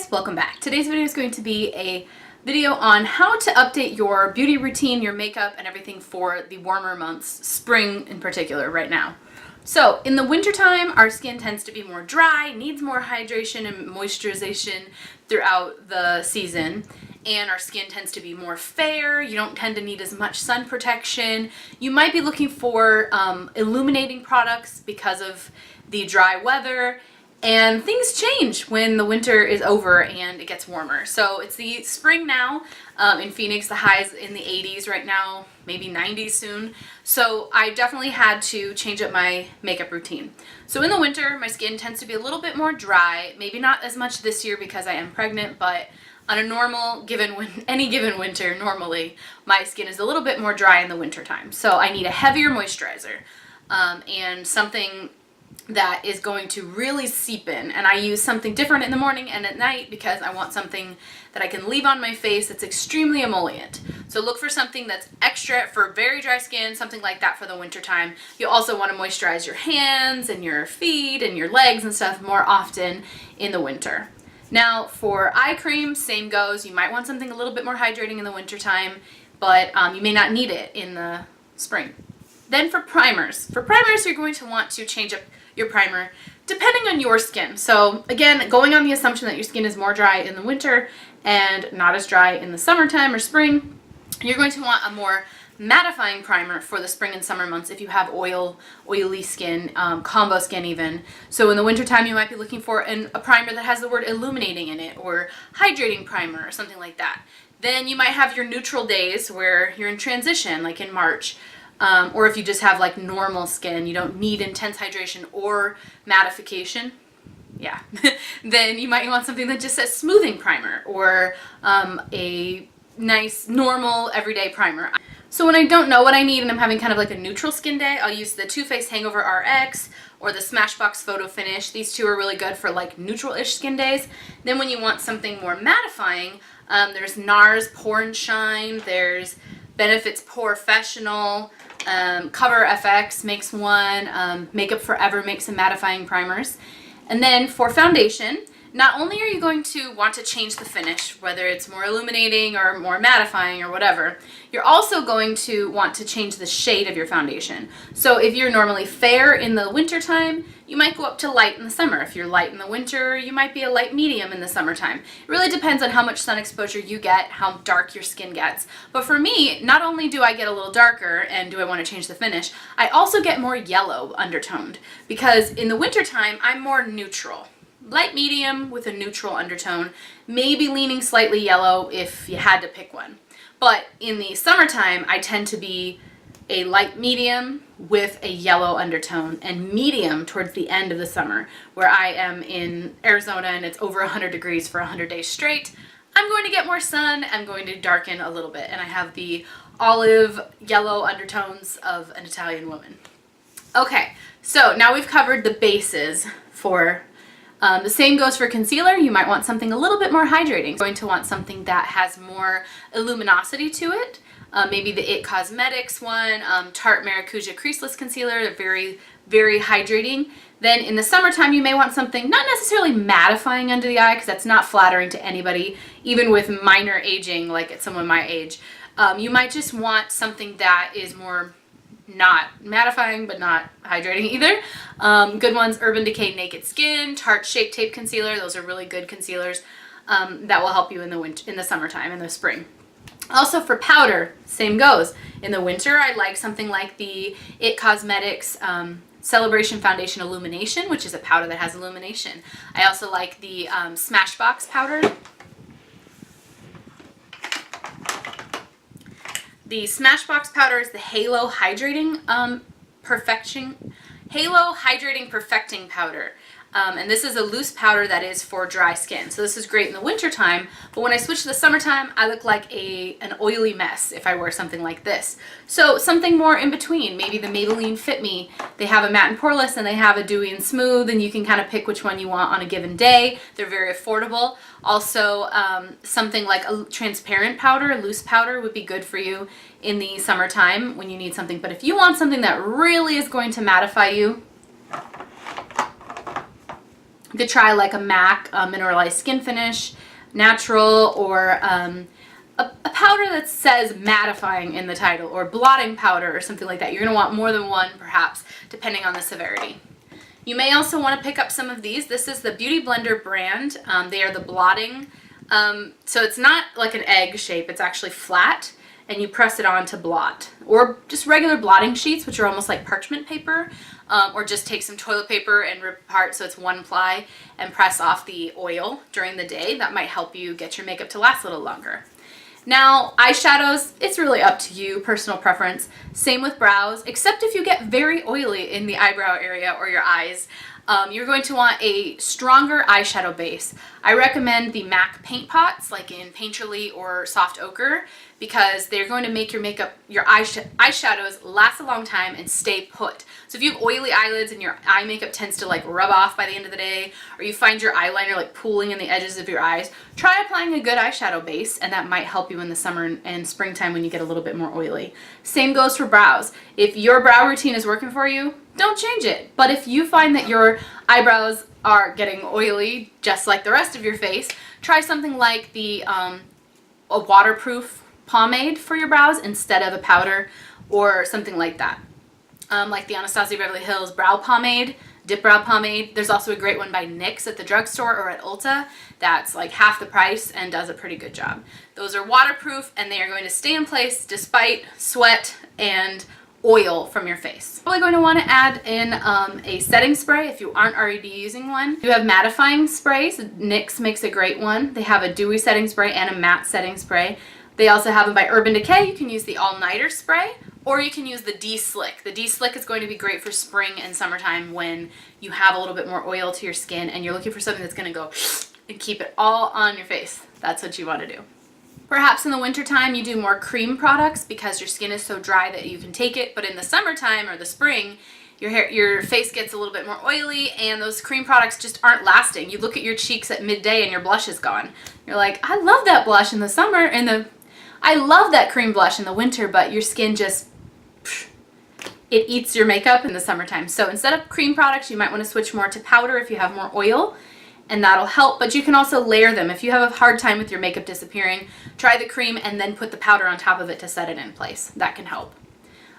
guys, welcome back. Today's video is going to be a video on how to update your beauty routine, your makeup, and everything for the warmer months, spring in particular right now. So in the wintertime, our skin tends to be more dry, needs more hydration and moisturization throughout the season, and our skin tends to be more fair. You don't tend to need as much sun protection. You might be looking for illuminating products because of the dry weather. And things change when the winter is over and it gets warmer. So it's the spring now in Phoenix. The highs in the 80s right now, maybe 90s soon. So I definitely had to change up my makeup routine. So in the winter, my skin tends to be a little bit more dry. Maybe not as much this year because I am pregnant, but on a normal any given winter, normally my skin is a little bit more dry in the winter time. So I need a heavier moisturizer and something that is going to really seep in, and I use something different in the morning and at night because I want something that I can leave on my face that's extremely emollient. So look for something that's extra for very dry skin, something like that for the winter time. You also want to moisturize your hands and your feet and your legs and stuff more often in the winter. Now for eye cream, same goes. You might want something a little bit more hydrating in the winter time, but you may not need it in the spring. Then for primers. For primers, you're going to want to change up your primer depending on your skin. So again, going on the assumption that your skin is more dry in the winter and not as dry in the summertime or spring, you're going to want a more mattifying primer for the spring and summer months if you have oily skin, combo skin even. So in the wintertime, you might be looking for a primer that has the word illuminating in it, or hydrating primer or something like that. Then you might have your neutral days where you're in transition, like in March. Or if you just have like normal skin, you don't need intense hydration or mattification, yeah, then you might want something that just says smoothing primer or a nice normal everyday primer. So when I don't know what I need and I'm having kind of like a neutral skin day, I'll use the Too Faced Hangover RX or the Smashbox Photo Finish. These two are really good for like neutral-ish skin days. Then when you want something more mattifying, there's NARS Pore and Shine, there's Benefits Porefessional, Cover FX makes one, Makeup Forever makes some mattifying primers. And then for foundation, not only are you going to want to change the finish, whether it's more illuminating or more mattifying or whatever, you're also going to want to change the shade of your foundation. So if you're normally fair in the winter time, you might go up to light in the summer. If you're light in the winter, you might be a light medium in the summertime. It really depends on how much sun exposure you get, how dark your skin gets. But for me, not only do I get a little darker and do I want to change the finish, I also get more yellow undertoned because in the wintertime, I'm more neutral. Light medium with a neutral undertone, maybe leaning slightly yellow if you had to pick one. But in the summertime, I tend to be a light medium with a yellow undertone and medium towards the end of the summer, where I am in Arizona and it's over 100 degrees for 100 days straight. I'm going to get more sun, I'm going to darken a little bit, and I have the olive yellow undertones of an Italian woman. Okay, so now we've covered the bases for the same goes for concealer. You might want something a little bit more hydrating. You're going to want something that has more luminosity to it. Maybe the IT Cosmetics one, Tarte Maracuja Creaseless Concealer. They're very, very hydrating. Then in the summertime, you may want something not necessarily mattifying under the eye because that's not flattering to anybody, even with minor aging, like at someone my age. You might just want something that is more not mattifying but not hydrating either. Good ones, Urban Decay Naked Skin, Tarte Shape Tape Concealer. Those are really good concealers that will help you in the summertime, in the spring. Also for powder, same goes. In the winter, I like something like the IT Cosmetics Celebration Foundation Illumination, which is a powder that has illumination. I also like the Smashbox powder. The Smashbox powder is the Halo Hydrating Perfecting Powder. And this is a loose powder that is for dry skin. So this is great in the winter time, but when I switch to the summertime, I look like an oily mess if I wear something like this. So something more in between, maybe the Maybelline Fit Me. They have a matte and poreless and they have a dewy and smooth, and you can kind of pick which one you want on a given day. They're very affordable. Also, something like a transparent powder, a loose powder would be good for you in the summertime when you need something. But if you want something that really is going to mattify you, You could try like a MAC mineralized skin finish, natural, or a powder that says mattifying in the title, or blotting powder or something like that. You're going to want more than one perhaps, depending on the severity. You may also want to pick up some of these. This is the Beauty Blender brand. They are the blotting. So it's not like an egg shape, it's actually flat, and you press it on to blot. Or just regular blotting sheets, which are almost like parchment paper, or just take some toilet paper and rip apart so it's one ply and press off the oil during the day. That might help you get your makeup to last a little longer. Now, eyeshadows, it's really up to you, personal preference. Same with brows, except if you get very oily in the eyebrow area or your eyes. You're going to want a stronger eyeshadow base. I recommend the MAC paint pots, like in Painterly or Soft Ochre, because they're going to make your makeup, your eyeshadows last a long time and stay put. So if you have oily eyelids and your eye makeup tends to like rub off by the end of the day, or you find your eyeliner like pooling in the edges of your eyes, try applying a good eyeshadow base, and that might help you in the summer and springtime when you get a little bit more oily. Same goes for brows. If your brow routine is working for you, don't change it. But if you find that your eyebrows are getting oily, just like the rest of your face, try something like the a waterproof pomade for your brows instead of a powder, or something like that. Like the Anastasia Beverly Hills brow pomade, dip brow pomade. There's also a great one by NYX at the drugstore or at Ulta that's like half the price and does a pretty good job. Those are waterproof and they are going to stay in place despite sweat and oil from your face. Probably going to want to add in a setting spray if you aren't already using one. You have mattifying sprays. NYX makes a great one. They have a dewy setting spray and a matte setting spray. They also have them by Urban Decay. You can use the all-nighter spray, or you can use the D-Slick. The D-Slick is going to be great for spring and summertime when you have a little bit more oil to your skin and you're looking for something that's going to go and keep it all on your face. That's what you want to do. Perhaps in the wintertime you do more cream products because your skin is so dry that you can take it, but in the summertime or the spring, your face gets a little bit more oily and those cream products just aren't lasting. You look at your cheeks at midday and your blush is gone. You're like, I love that blush in the summer, I love that cream blush in the winter, but your skin just, it eats your makeup in the summertime. So instead of cream products, you might want to switch more to powder if you have more oil, and that'll help. But you can also layer them. If you have a hard time with your makeup disappearing, try the cream and then put the powder on top of it to set it in place. That can help.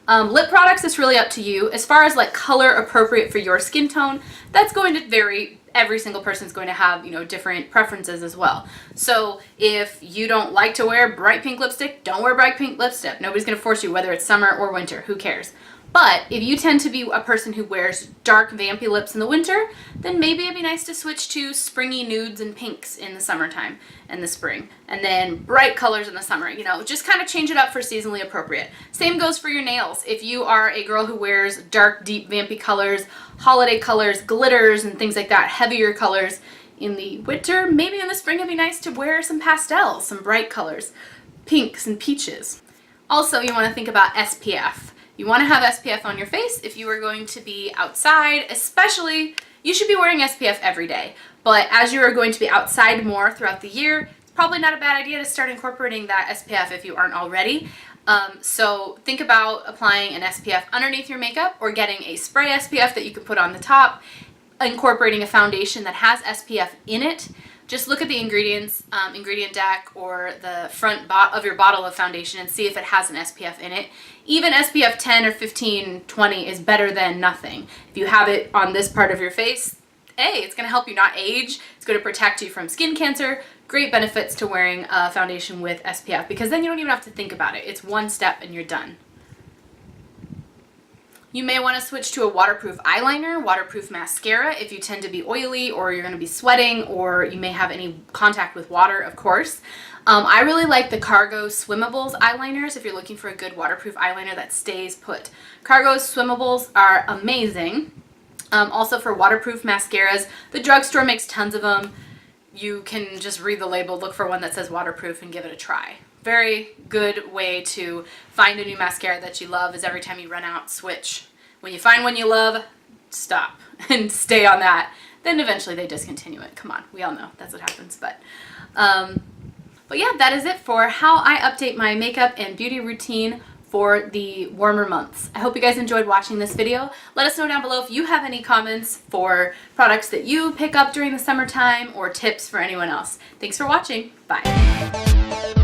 Lip products is really up to you. As far as like color appropriate for your skin tone, that's going to vary. Every single person's going to have, different preferences as well. So if you don't like to wear bright pink lipstick, don't wear bright pink lipstick. Nobody's going to force you, whether it's summer or winter. Who cares? But if you tend to be a person who wears dark, vampy lips in the winter, then maybe it'd be nice to switch to springy nudes and pinks in the summertime and the spring. And then bright colors in the summer, just kind of change it up for seasonally appropriate. Same goes for your nails. If you are a girl who wears dark, deep, vampy colors, holiday colors, glitters, and things like that, heavier colors in the winter, maybe in the spring it'd be nice to wear some pastels, some bright colors, pinks and peaches. Also, you want to think about SPF. You want to have SPF on your face if you are going to be outside, especially, you should be wearing SPF every day. But as you are going to be outside more throughout the year, it's probably not a bad idea to start incorporating that SPF if you aren't already. So think about applying an SPF underneath your makeup or getting a spray SPF that you can put on the top, incorporating a foundation that has SPF in it. Just look at the ingredients, ingredient deck, or the front of your bottle of foundation and see if it has an SPF in it. Even SPF 10 or 15, 20 is better than nothing. If you have it on this part of your face, hey, it's going to help you not age. It's going to protect you from skin cancer. Great benefits to wearing a foundation with SPF, because then you don't even have to think about it. It's one step and you're done. You may want to switch to a waterproof eyeliner, waterproof mascara if you tend to be oily or you're going to be sweating, or you may have any contact with water, of course. I really like the Cargo Swimmables eyeliners if you're looking for a good waterproof eyeliner that stays put. Cargo Swimmables are amazing. Also for waterproof mascaras, the drugstore makes tons of them. You can just read the label, look for one that says waterproof and give it a try. Very good way to find a new mascara that you love is every time you run out, switch. When you find one you love, stop and stay on that. Then eventually they discontinue it. Come on, we all know that's what happens. But yeah, that is it for how I update my makeup and beauty routine for the warmer months. I hope you guys enjoyed watching this video. Let us know down below if you have any comments for products that you pick up during the summertime or tips for anyone else. Thanks for watching. Bye.